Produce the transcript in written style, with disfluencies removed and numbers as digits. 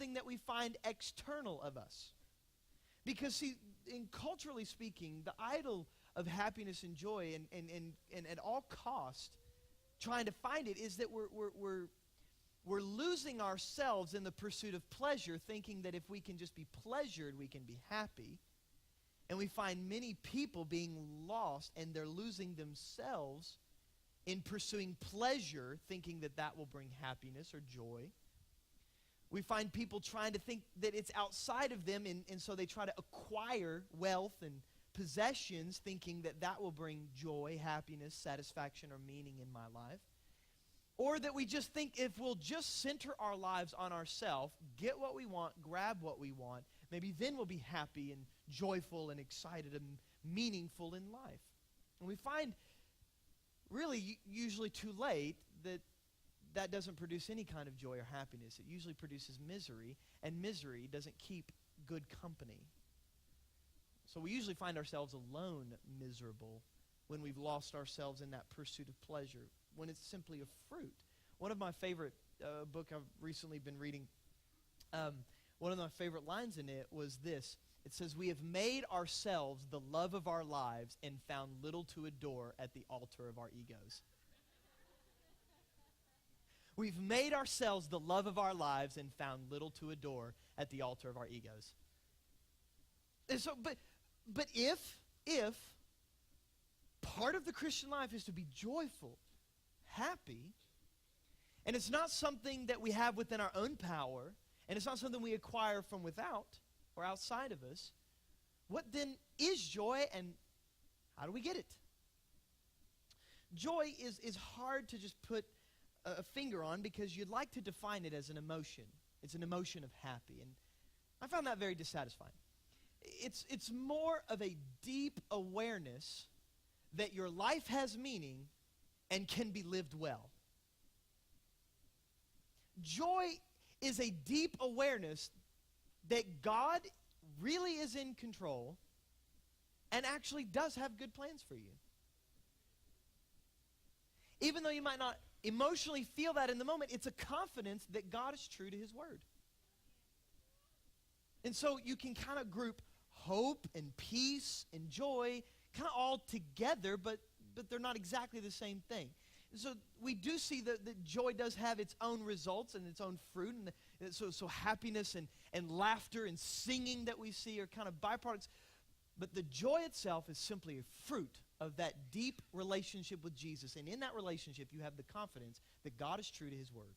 something that we find external of us. Because, see, culturally speaking, the idol of happiness and joy and at all cost trying to find it is that we're losing ourselves in the pursuit of pleasure, thinking that if we can just be pleasured, we can be happy. And we find many people being lost, and they're losing themselves in pursuing pleasure, thinking that that will bring happiness or joy. We find people trying to think that it's outside of them, and so they try to acquire wealth and possessions, thinking that that will bring joy, happiness, satisfaction, or meaning in my life. Or that we just think if we'll just center our lives on ourselves, get what we want, grab what we want, maybe then we'll be happy and joyful and excited and meaningful in life. And we find really usually too late that doesn't produce any kind of joy or happiness. It usually produces misery, and misery doesn't keep good company. So we usually find ourselves alone miserable when we've lost ourselves in that pursuit of pleasure, when it's simply a fruit. One of my favorite book I've recently been reading, one of my favorite lines in it was this. It says, "We have made ourselves the love of our lives and found little to adore at the altar of our egos." We've made ourselves the love of our lives and found little to adore at the altar of our egos. And so, but if part of the Christian life is to be joyful, happy, and it's not something that we have within our own power, and it's not something we acquire from without or outside of us, what then is joy, and how do we get it? Joy is hard to just put a finger on, because you'd like to define it as an emotion. It's an emotion of happy, and I found that very dissatisfying. It's more of a deep awareness that your life has meaning and can be lived well. Joy is a deep awareness that God really is in control and actually does have good plans for you. Even though you might not emotionally feel that in the moment, it's a confidence that God is true to His Word. And so you can kind of group hope and peace and joy kind of all together, but they're not exactly the same thing. And so we do see that joy does have its own results and its own fruit. And so happiness and laughter and singing that we see are kind of byproducts. But the joy itself is simply a fruit of that deep relationship with Jesus. And in that relationship, you have the confidence that God is true to His Word.